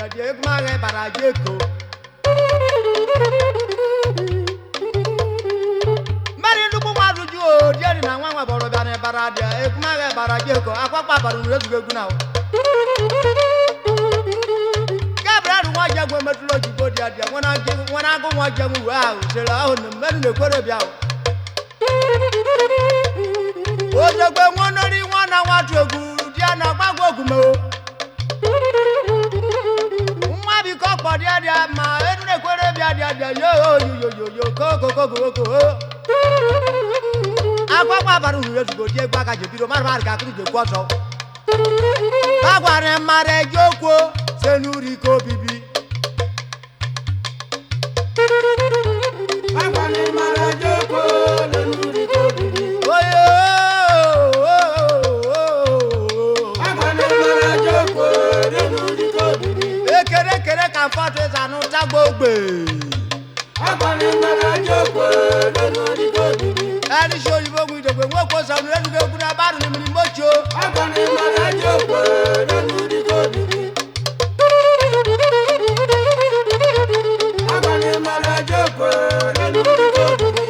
dia kumare barajeko mari ndubu maruju o dia ni na nwa boro bia na baradia kumare barajeko akwakwa baru rezugo guna o Gabriel nwa jagwe metulo jibo dia wona agu nwa jamu wa o se la o ne menu ne kwere bia o Ojogbe wonori wona watu ogu dia na gbagwo ogume o Nwa bi ko po dia ma enu ne kwere bia dia yo ko Akwakwa baru rezugo die gba ka je biro mar ka kru je kwoso Bagware mare joko senuri ko bibi Bagware mare joko senuri ko bibi Kere kan foto sanu tagbogbe Agbani mara joko lenu ko bibi Ani so yibo gwi dogbe won ko sanu lenu ke kuna baru ni mi mojo Agbani mara joko lenu ko bibi Agbani mara joko lenu ko bibi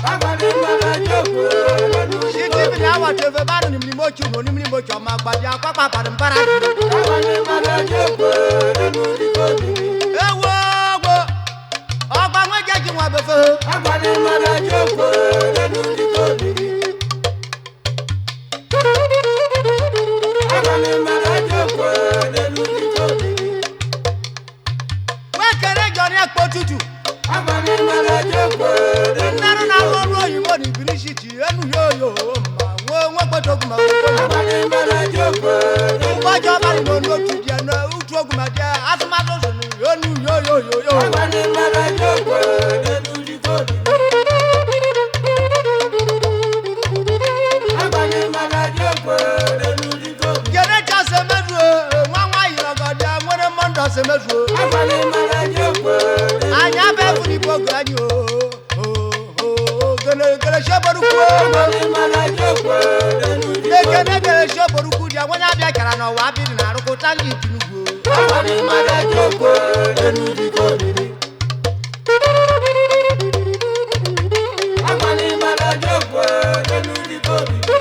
Agbani mara joko lenu Shiti bi awa teve baru ni mi mojo mo ni mi mojo ma gbadi akwa pa para Agbani mara joko lenu ko bibi Ewo Ogba won jeji won befe Agbani mara joko lenu ko bibi Agbani mara joko lenu ko bibi Wa kere jori epo tutu Agbani mara joko lenu na ro yibo ni birishiti enu yo ma won potogun ma Agbani mara joko Ojo bari no no tu dia na utu ogun ma dia asuma so sunu enu yo Agbani mara joko lenu ko bibi Agbani mara joko lenu ko bibi Gere ja se medu nwa yirogoda nwere mondo se medu Agbani mara joko anya be funi boganyi gele shoboruku Agbani mara joko lenu gele shoboruku dia wonya bia kara no wa bi na ruku tangi tinugo Agbani mara joko lenu ko bibi Agbani mara joko lenu ko bibi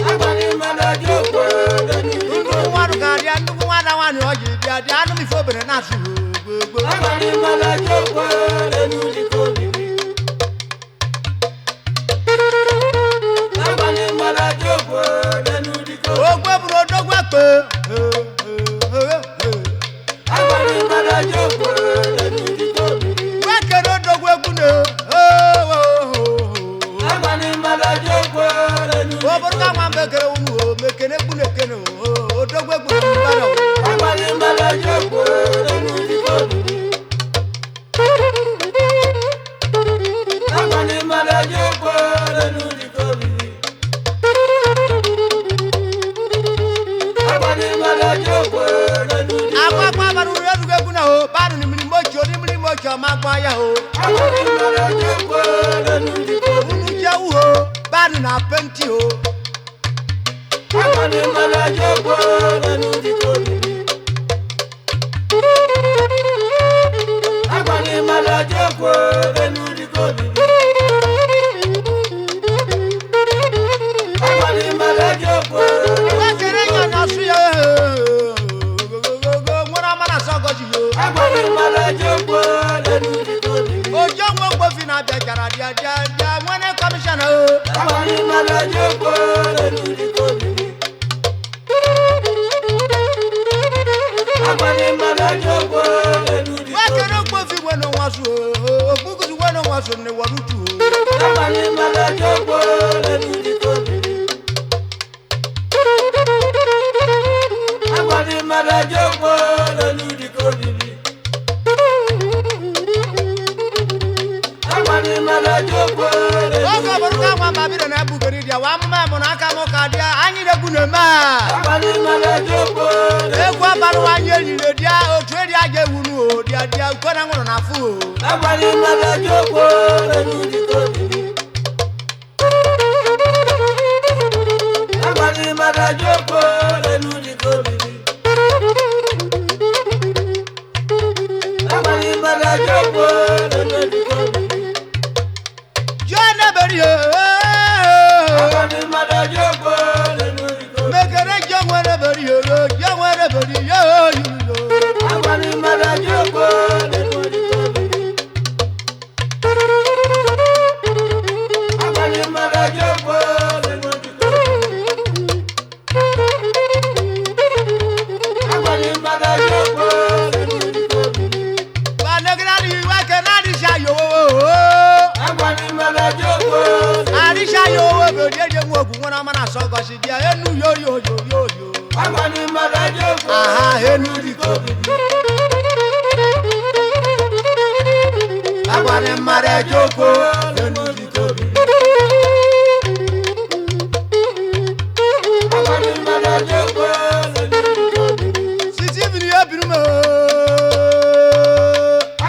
Agbani mara joko lenu ko bibi Waru ka dia ndu wada wani oji dia anu mi fo bere na su gbogbo Agbani mara joko lenu ko bibi Agbani mara joko lenu ko bibi Ogwe buro dogwe pe Agbani mara joko lenu ko bibi Wekero dogwe kune Agbani mara joko lenu Oboruka wan bekere unu mekene kune kene dogwe kune mbara Agbani mara joko lenu ko bibi Agbani mara joko lenu ko bibi Agbani mara joko lenu Akwakwa baru rezugo kuna o baru ni mi mojo ma gba ya o Agbani mara joko lenu ko unu jewu o baru na penti o Agbani mara joko lenu ko bibi Agbani mara joko lenu ko bibi Agbani mara joko Wakere yana suyo Mwara mana sogoji yo Agbani mara joko lenu ko bibi Ojo won gbo fi na be jara dia won commissioner o Agbani mara joko lenu ko bibi Agbani mara joko lenu ko bibi Wakere gbo fi wono wasu ogugudu wono wasu ne warutu Agbani mara joko lenu ko bibi Agbani mara joko lenu ko bibi Agbani mara joko lenu Oboruka wan babire na bugeri dia wa mma mo na aka mo ka dia anyi de gune ma Agbani mara joko egwu abaru anyi elire dia otu eri aje wunu o dia ko na ngono na fu o Agbani mara joko lenu ko bibi Joko, lenu di kobibi. Amani mada Joko, lenu di kobibi. Jona berio. Amani mada Joko, lenu di kobibi. Mekere jongwere berio, jongwere berio yulo. Amani mada Joko, lenu di kobibi. Amani mada Joko, lenu di kobibi. Amani mada Joko, lenu di kobibi. Banagrani wakenani shayo. Amani mada Joko, Ari shayo berio jengwogu wana mana sogosi dia enu yo yo yo yo yo. Amani mada Joko, Aha enu di kobibi. Agwane mare Joko enu di kobibi. Amani mada Joko, lenu di kobibi. Sisi bini ebirumo.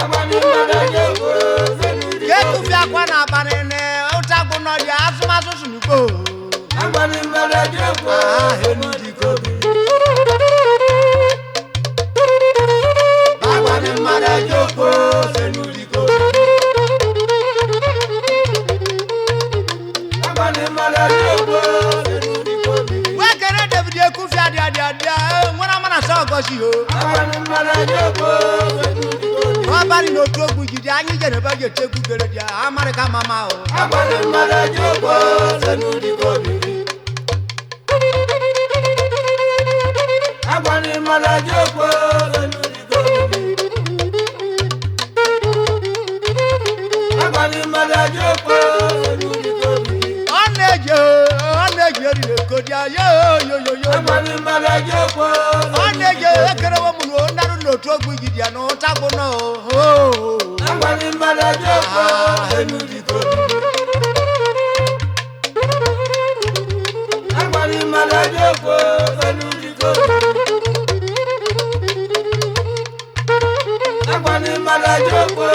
Amani mada Joko, lenu di Ketu kobibi. fi akwa na banene utagu no dia asuma susu nuko. Amani mada Joko, Ah lenu enu di di kobibi. Agwane mare Joko enu di kobibi. Amani mada Joko, lenu di kobibi. Wakere David ekufi adia mwana mana sogosi yo. Amani mada Joko, lenu di kobibi. Wabari no togu jidi anyi jene ba je tegu gere dia America mama o. Amani mada Joko, lenu di kobibi. Amani mada Joko, lenu di kobibi. Amani mada Joko, lenu di kobibi. Oneje ri le kodia yo yo yo yo. Amani mada Joko, Oneje ekere wo mu no naru no togu jidi no tagu no. Amani mada Joko, lenu di kobibi. Amani mada Joko, lenu di kobibi. Amani mada Joko,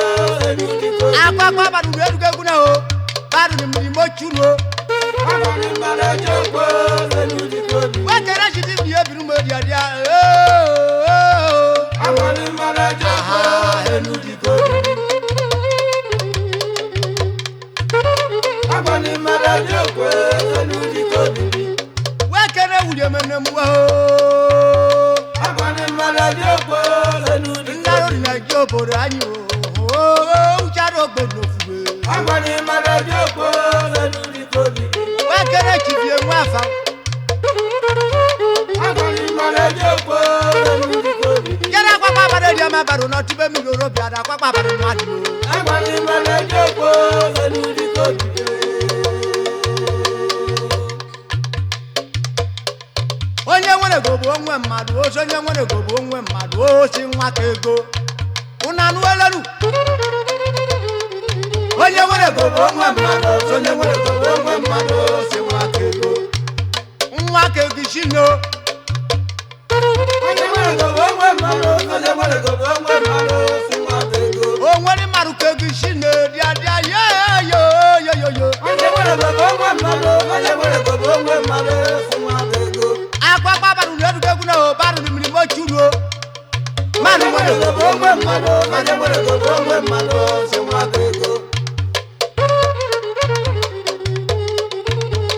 lenu di kobibi. Akwa badu eduke kuna o. Badu ni mo churu o. Amani mada Joko, lenu di kobibi. Wakere shiti bi ebirumo dia. Amani mada Joko, lenu di kobibi. Amani mada Joko, lenu di kobibi. Wakere wuye menemu o. Amani mada Joko, lenu di Ndaro kobibi. na jobo ranyo. Ucharo gbeno fuwe. Amani mada Joko, lenu di kobibi. Wakere chibie wafa. Amani mada Joko, lenu di kobibi. Kera kwa bado dia ma bado no tibe mi ro bia da kwa bado no adi o. Amani mada Joko, lenu di kobibi. Onye nwere gobo onwe mmadụ, onye nwere gobo onwe mmadụ, o si nwa ka ego. Una nu elenu. Onye nwere gobo onwe mmadụ, onye nwere gobo onwe mmadụ, o si nwa ka ego. Nwa ka ego shino. Onye nwere gobo onwe mmadụ, onye nwere gobo onwe mmadụ, si nwa ka ego. O nwere maru ka ego shino dia yo yo yo yo yo. Onye nwere gobo onwe mmadụ, onye nwere gobo onwe mmadụ, si nwa ka ego. Akwa bado no eduke kuna o bado ni mlimo churu o. Manu Onye nwere gobo onwe mmadụ, onye nwere gobo onwe mmadụ, si nwa ka ego.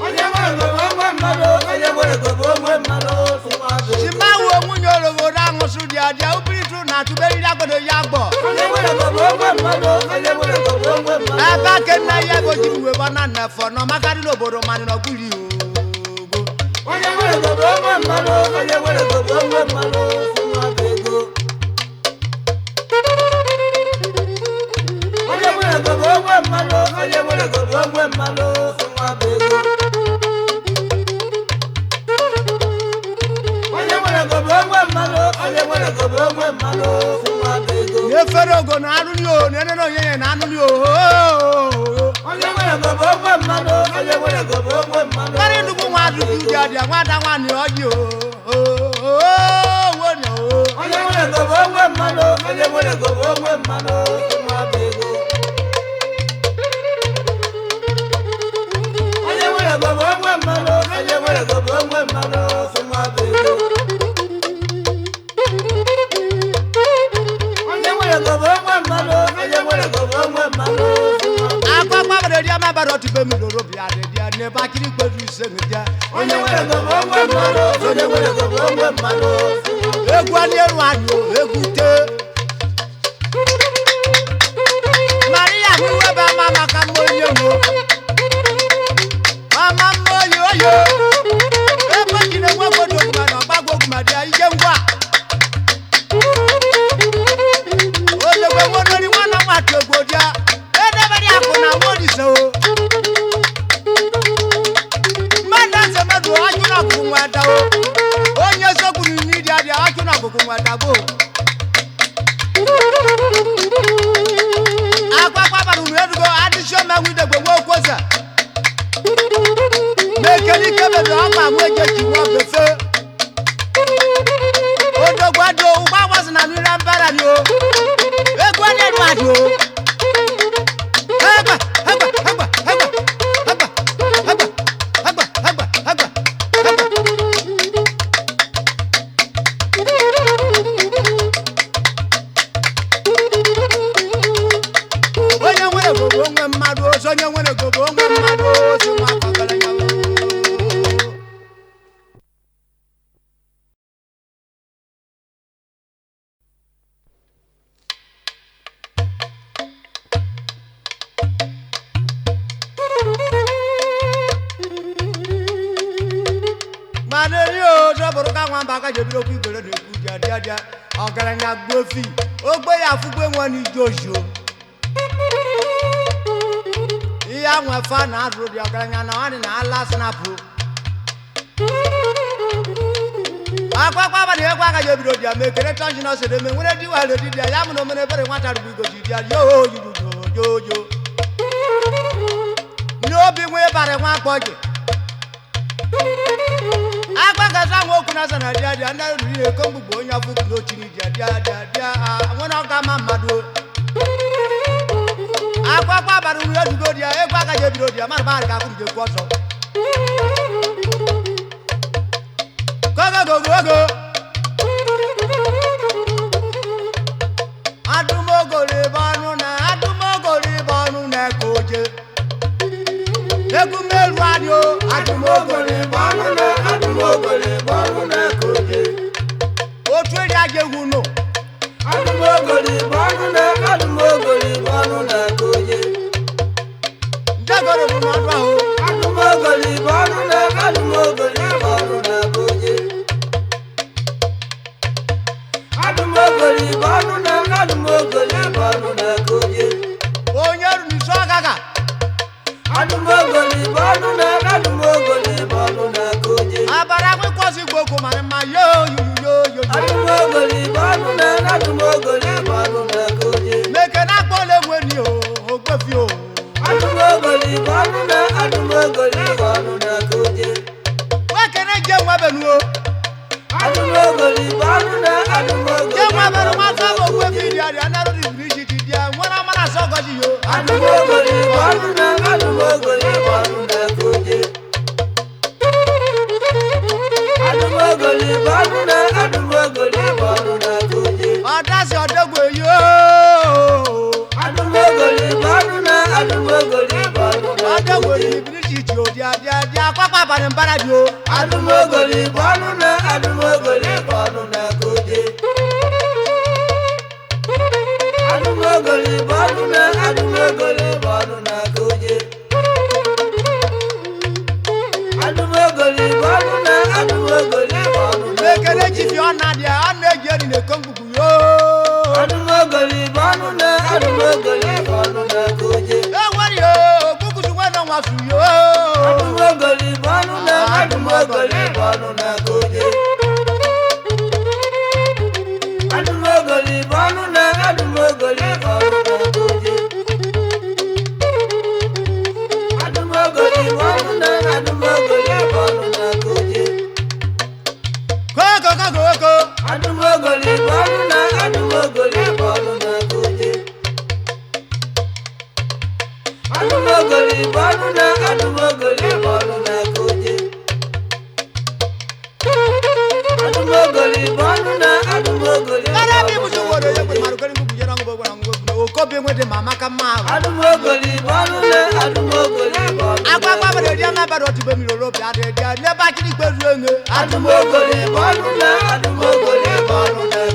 Onye nwere gobo onwe mmadụ, onye nwere gobo onwe mmadụ, si nwa ka ego. Simawo nwunye orogo da nwusu dia ubiritu na tuberi da godo ya gbo. Onye nwere gobo onwe mmadụ, onye nwere gobo onwe mmadụ. Aba kenna ya go jiwe bana na fo no makari no bodo mani no guri o. Onye nwere gobo onwe mmadụ, onye nwere gobo onwe mmadụ, si nwa ka ego. Onye nwere gobo onwe mmadụ, onye nwere gobo onwe mmadụ, si nwa ka ego. Onye nwere gobo onwe mmadụ, onye nwere gobo onwe mmadụ, si nwa ka ego. Efere ogo na anu ni o, nene no yeye na anu ni o. Onye nwere gobo onwe mmadụ, onye nwere gobo onwe mmadụ. Mari ndugu nwa dudu dia nwa da nwa ni oji o. Wo ni o. Onye nwere gobo onwe mmadụ, onye nwere gobo onwe mmadụ, si nwa ka ego. Onye nwere gobo onwe mmadụ, onye nwere gobo onwe mmadụ. ne bakiri kwedu sengia onye nwere gobo onwe mmanụ onye nwere gobo onwe mmanụ egwu anieru anyo egute Maria huwe ba mama kamoye mo mama moyo yo ebo kine gwa godo kuma na gbagbo kuma dia ije ngwa oje gwe wono ni wana watu godia ede bari akuna wodi so manda se medu ajuna kunwa da o onye sokuru ni dia dia ajuna kunwa da bo akwa baru edugo adisho mewu de gwe wo kosa mekeli kebe do ama mu eje ti wo befe odogwado ugba wasna mi rambara ni o egwa ne ru adu agba onye nwere gogo onwe mmadu ozo onye nwere gogo onwe mmadu ozo nwa akọgara ya maneri ozo buru ka nwa mbaka jebiro ku igoro na ekwu ja dia dia ọgaranya gbofi ogbe ya fugbe nwa ni jojo iya nwa fa na aduru di ọgaranya na wani na ala snapu akwa ba de kwa ka jebiro dia mekere tonji no se de me nwere di wa le di dia ya mu no mere bere nwata rubu igoji dia yo yo no bi nwe bare nwa akpoje agba gaza nwa okwu na sana dia dia na ri e ko gbugbo onye afu no chini dia dia nwona ga ma madu akwa baru ru edugo dia e kwa ka jebiro dia mar bar ka ku je ku ozo go adumogore banu na koje egu meru adio adumogore banu na koje otu eri ajewu no adumogore banu na koje ndagoro bu madu aho adumogore banu na koje adumogore banu na koje onye ru ni so gaga adumogore banu na koje abara kwe kosi gboko mani ma yo adumogore banu na koje meke na pole weni o ogbefi o adumogore banu na koje wekene je nwa benu o adumogore banu na je nwa benu ma so ogbefi dia dia na ru di bridge ti dia nwona mana so goji yo adumogore banu na koje adumogore banu na koje odasi odogbo yo adumogore banu na odogbo koje ni bridge ti o dia papa bani mbara bi o adumogore banu na koje adumogore banu na koje adumogore banu na koje mekene ji fi ona dia ona ejeri ne kongugu yo adumogore banu na koje e wari o kukusu wena nwa su yo adumogore banu na koje adumogore banu na koje adumogore banu na koje go adumogore banu na koje adumogore banu na koje adumogore banu na koje ara bi musu woro ye maru kani ngugu jera ngo bwana ngo kobe nwede mama kama adumogoli bolule adumogoli bolule agba bere dia na bere otibe mi lolo bi ade dia ne ba kiri gberu enge adumogoli bolule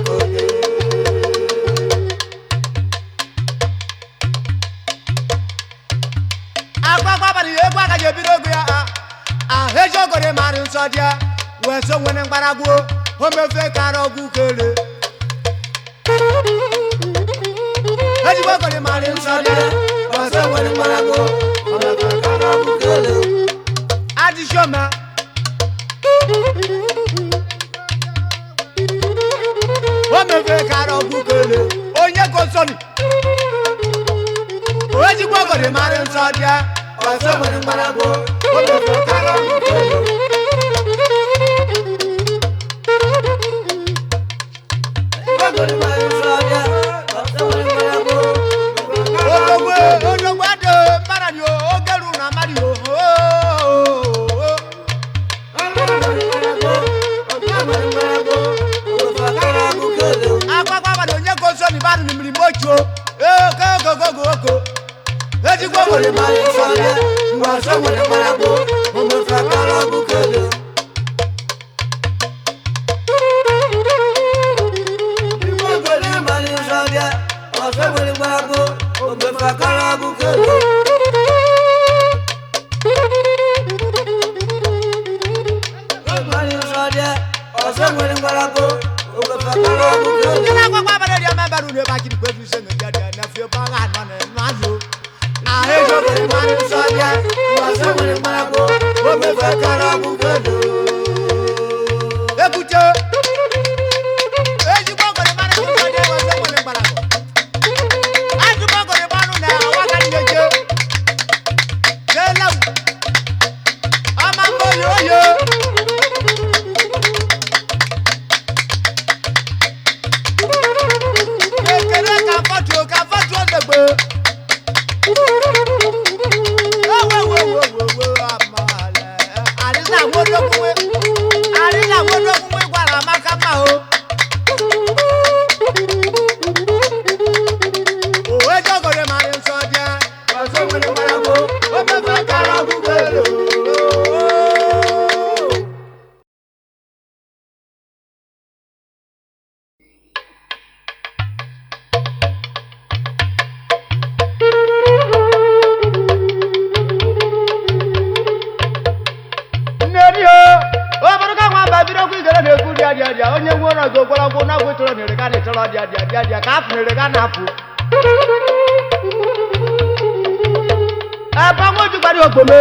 koge agba bere egwu aka je bi rogu ya hejo gore mari nso dia we so nwene ngbaragu o mefe karogu kele hejo gore mari nso dia we so nwene ngbaragu o mefe karogu kele adi shoma o mefe karogu kele onye ko soni hejo gore mari nso dia we so nwene ngbaragu o mefe karogu kele onye nwere go gwara na gwetoro nere ka netoro dia ka afnere ka na apu aba moju gbari ogbome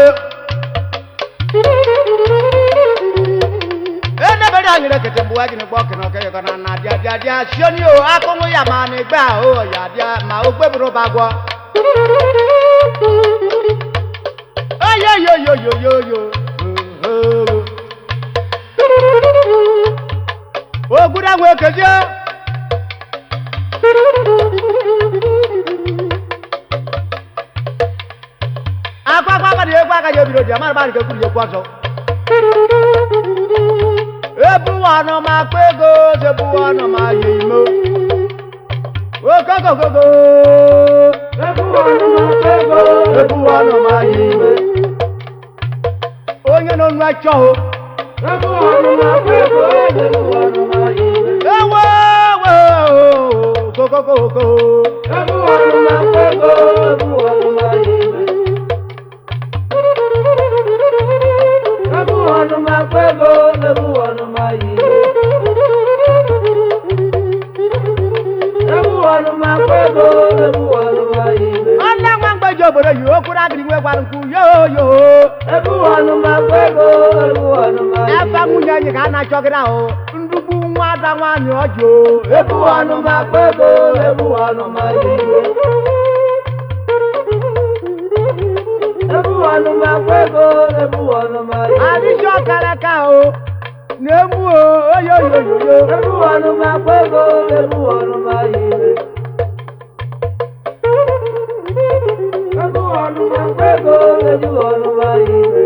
ene bere anyere kete buwa gini gbo kino ke ko na dia sioni o akonwo ya ma ni gba o ya dia ma o gbeburo bagwo yo ogura we keje akwa ba de egwa ka je biro je ma ba ri ke kuri je kwaso ebu wa no ma pego je bu wa no ma ye imo o gogo ebu wa no ma pego ebu wa no ma ye imo onye no nwa cho ho ebu wa no ma pego ebu wa no ma ye imo go ebu wa no ma pego ebu wa no ma ye imo ebu wa no ma pego ebu wa no ma ye imo Alla ngwa joboro yo okura giri we gwa nku yo ebuwanu magbego ebuwanu ma eba munya nyi ka na chogira o ndugbu nwa da nwa ni ojo ebuwanu magbego ebuwanu ma yiwe ebuwanu magbego ebuwanu ma yiwe ari jo karaka o nemu o yo ebuwanu magbego ebuwanu ma yiwe ebuwanu magbego ebuwanu ma yiwe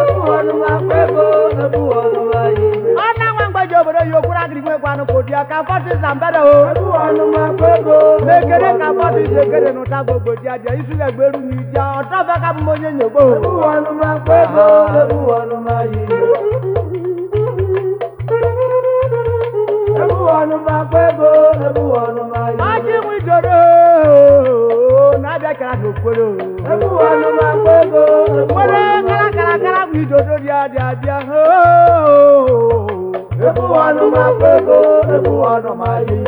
ebuwanu magbego ebuwanu ma yiwe ana wangba joboro yo kura gri we kwanu ko dia ka foti zambere o ebu wanu ma pego mekere ka foti sekere no ta gbogbo dia dia isu le gberu ni dia o to fe ka mo nye nyogbo ebu wanu ma pego ebu wanu ma yi ebu wanu ma pego ebu wanu ma yi aji wi joro na be kara do poro ebu wanu ma pego ebu wanu kara wi joro dia ho ebu wanu ma pego ebu wanu ma yi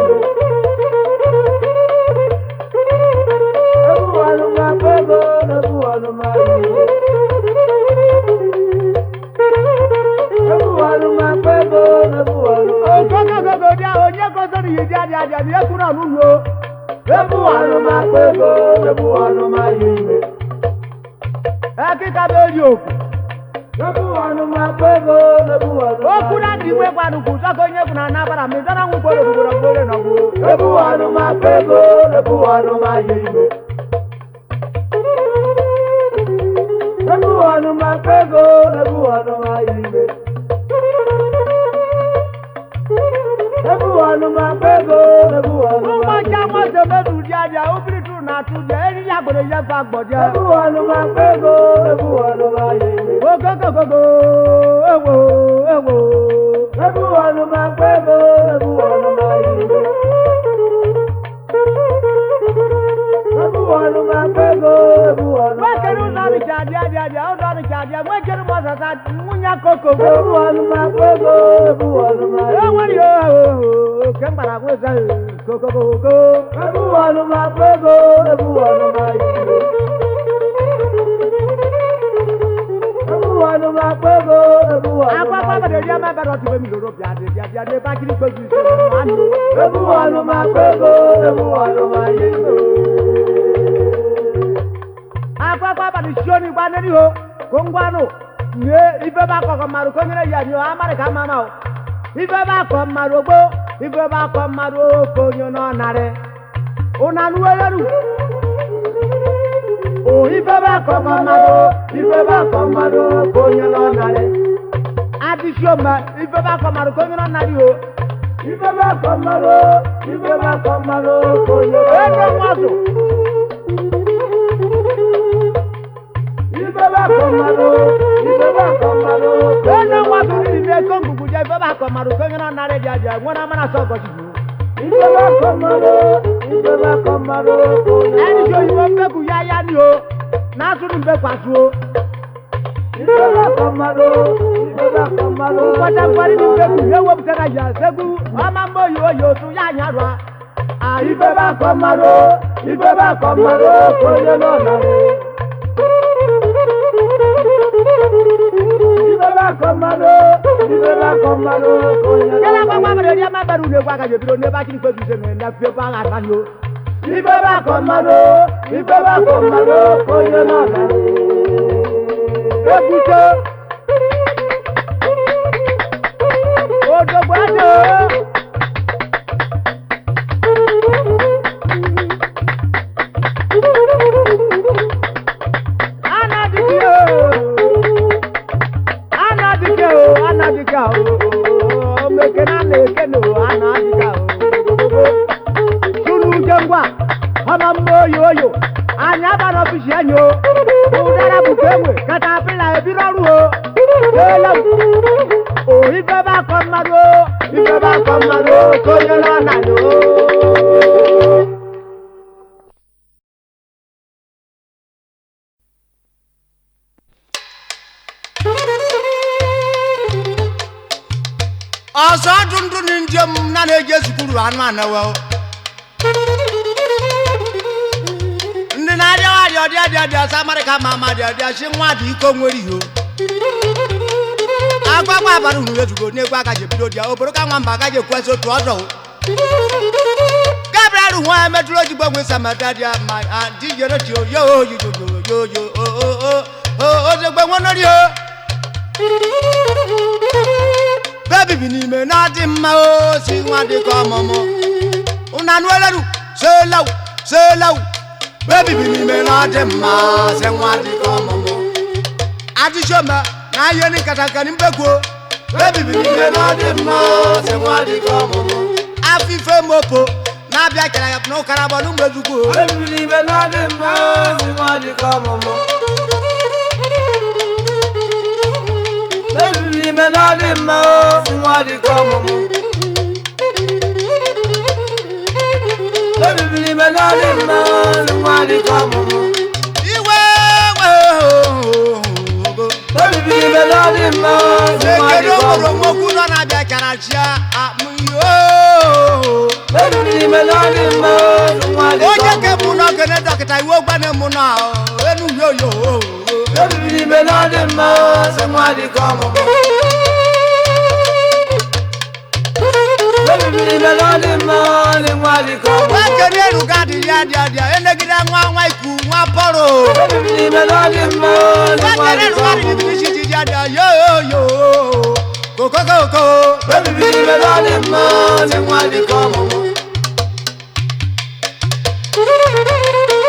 ebu wanu ma pego ebu wanu ma yi ebu wanu ma pego ebu wanu go dia o nye ko so ni dia ni e kuna nu yo ebu wanu ma pego ebu wanu ma yi e ki ka be yo ebu wanu ma pego ebu wanu o kuna di we kwanu ku so ko nye kuna na bara mi dana nwu gboro na go ebu wanu ma pego ebu wanu ma yi ebu wanu ma pego ebu wanu ma yi ebu wanu ma pego ebu wanu ma yi mo se medu dia o bi tu na tu dia eri ya gboro ye fa gbodia ebu wanu ma pego ebu wanu ma yi go ewo ebu wanu ma pego ebu wanu ma yi ebu wanu ma pego ebu wanu ma keru na ri dia o do ri dia mo keru mo sa munya koko ebu wanu ma pego ebu wanu ma yi ewo ri o ke mbara ko sa koko ebu wanu ma pego ebu wanu ma yi ebu wanu ma pego ebu wanu ma yi apa dia ma bero ti mi loro bia de ba kiri ko ju so anu ebu wanu ma pego ebu wanu ma yi apa ba di joni ba ni ho ko ngwanu ne ife ba ko maru ko nyere ya ni o amare ka mama o ife ba ko maru gbo ife ba ko maru ko nyo no nare una nu eleru o ife ba ko maru ko nyo no nare adi shoma ife ba ko maru ko nyo no nare o ife ba ko maru ko nyo no nare Ibeba komaro eno wa turi ni ko gugu je ibeba komaro ko ngana nare jaja wona mana so go ji ibeba komaro eni jo iwo mbe ku ya ni o na turu mbe kwasu o ibeba komaro kwata kwari ni mbe ku yewo butana ya segu ama mbo yo tu ya nyarwa a ibeba komaro ko yo no nare Ibeba komaro Kela kwa mama dia ma baru ne kwa ka je biro ne ba kiri ko ju se me na fe pa ga na yo Ibeba komaro ko yo na na Ebuto Odo gbado Anadika o mekena nekeno anadika o sunu jengwa ama moyo anya bana bishanyo udara bukemwe katapila ebiraru o ela o ibeba komaro koyola nano Asa dundun indiam na neje sukuru anu anawa ndi na dia samare ka mama dia shinwa di ko nweri ho agba baru nu yetugo ne gba ka je bido dia oboro ka nwamba ka je kweso to odo Gabriel wa meduro ji gbogwe samada dia ma di yero ti yo o je gbe won lori o Baby bini me na di ma o si wa di ko momo una nu eleru se law Baby bini me na di ma se wa di ko momo Adi shoma na ye ni kataka ni mbego Baby believe no dem ma se wa di come. Afife mopo na bia kara no karabo no mbezugo. Baby believe no dem ma se wa di come. Baby believe no dem ma se wa di come. Baby believe no dem ma se wa di come. Iwe Baby believe no dem ma se wa di come. moku no na bia kara chia amuyo. Baby believe no dem ma se wa di Oje come. ke mu no gene dokita iwo gba ne mu na enu yoyo. Baby believe no dem ma se wa di come. Baby believe no dem ma se wa di come. Wa kere ru gadi dia enegida nwa iku nwa poro. Baby believe no dem ma se Wa wa kere di ru gadi come. bi shiti dia yo. Koko. Baby believe no dem ma se wa di come.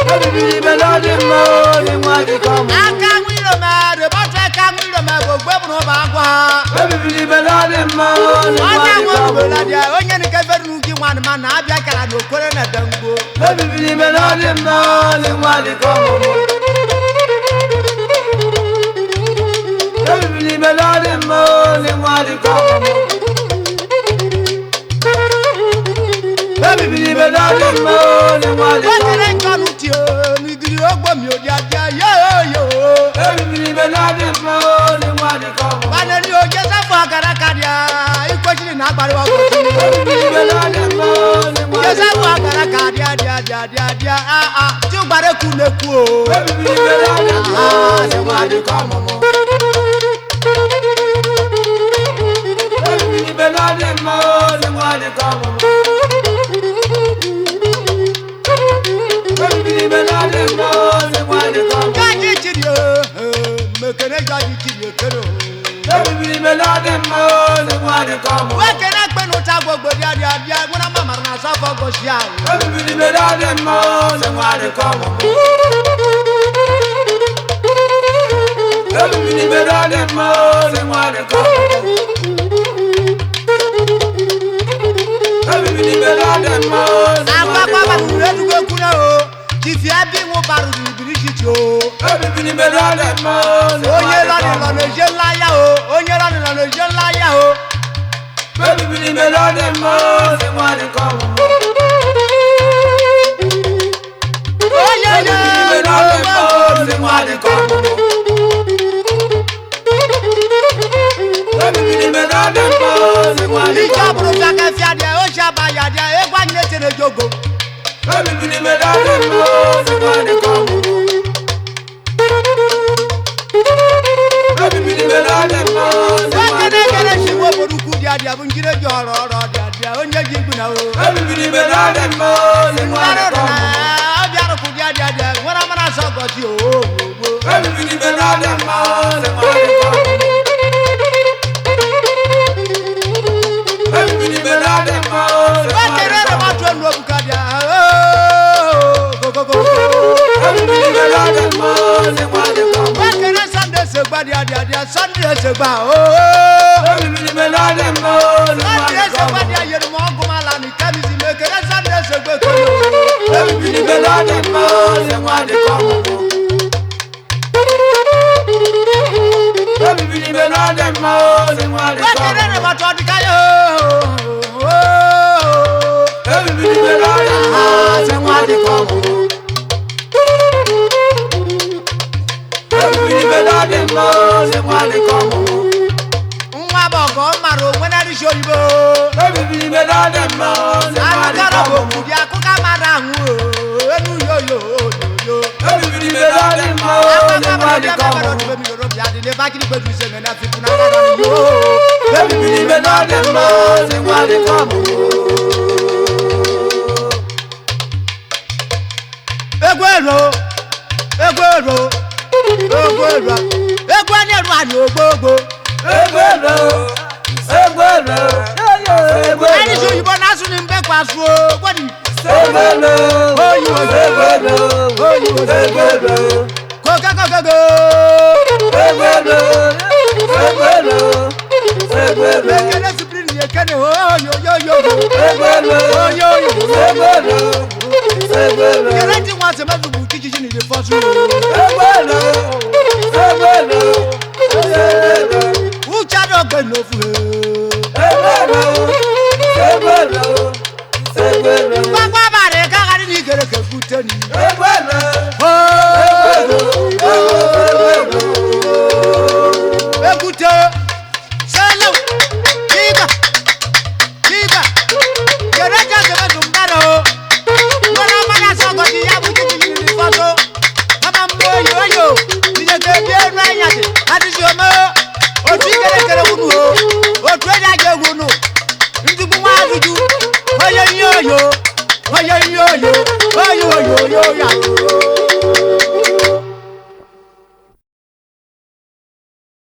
Baby believe no dem ma se wa di come. Aka nwiro ma de bota aka nwiro ma gbogbo bu no ba gwa. Baby believe no dem ma se wa Onye di nwa come. obola dia onye ni ke feru ki nwan ma na abia kara no kore na dango. Baby believe no dem ma se wa di come. Baby believe no dem ma se wa di come. Baby believe no dem ma se wa di Wa come. kere nkanu ti o ni diri ogbo mi o dia yo. Baby believe no dem ma se wa di come. Wa ne ni o je sa fo agara kadia ikochiri na agbari wa go ti. Baby believe no dem ma se wa Je di sa fo come. agara kadia dia ti o gbare ku le ku o. Baby believe no dem ma se wa di come. Baby believe no dem ma se wa di come. Baby believe no dem ma se wa di come. Gaji chiri o mekere gaji chiri o kero. Baby believe no dem ma se wa di come. Wa kere gbe no ta gbogbo dia gbona mama na sa fo go sia o. Baby believe no dem ma se wa di come. Baby believe no dem ma se wa di come. Baby believe no dem ma se wa Agba di pa ba come. tu edu go kuna o. Ti fi abi wo baru ni birishiti o. Baby believe no dem ma se wa Onye di lani come. lana je ńlá ya o. Onye lani lana je ńlá ya o. Baby believe no dem ma se wa di come. Oye Baby believe no dem ma se wa di come. Baby believe no dem ma se wa di Ija come. buru fia ke fia dia o sha ba ya dia e gwa nye tere jogo. Baby believe no dem ma se wa di come. Baby believe no dem ma se Wa wa di kene kene come. shi wo boruku dia bunjire jo ro dia onye ji gbuna o. Baby believe no dem ma se wa di Ngaro come. na obi aruku dia ngora mana so go ti o. Baby believe no dem ma se wa di come. Baby believe no dem ma se Wa wa di kene re ma come. to no buka dia go. Baby believe no dem ma se wa di come. Wa kene Sunday se gba dia Sunday se gba o. Baby believe no dem ma se wa di Sunday se gba come. dia yeru mo guma la ni kemi si me kene Sunday se gba ko. Baby believe no dem ma se wa di come. Baby believe no dem ma se wa di Wa kene come. re ma to di kayo. Baby believe no dem ma se wa di come. Baby believe no dem ma se wa di come. Nwa bogo maro wena ri shoyibo. Baby believe no dem ma se wa di Akara bo come. kudi akuka mara hu o. Enu yo. Baby believe no dem ma se wa di come. Baby believe no dem ma se wa di come. Egwero. Egwu ani eru ani ogbogbo. Egbero, egbero, egbero. Ani shoyibo na su ni mbe kwa su o. Gwadi. Egbero, Oyibo. egbero, egbero. Go. Egbero, egbero, Mekele Supreme yekene oh yo yo yo. Kele ti wa se mezu bu kiki ni de fosu. Ucha do ke no fu. Papa bare ka ga ni kele ke kuteni. Écoutez, c'est là. Kiba. Kereja se va tumbaro. Mwana mana songo ti ya buti ti ni foto. Mama moyo yo. Ni ke bien na yate. Ati si omo. O ti kele wunu o. O tu ja je wunu. Ndu bu ma dudu. Oyo yo. Oyo ya.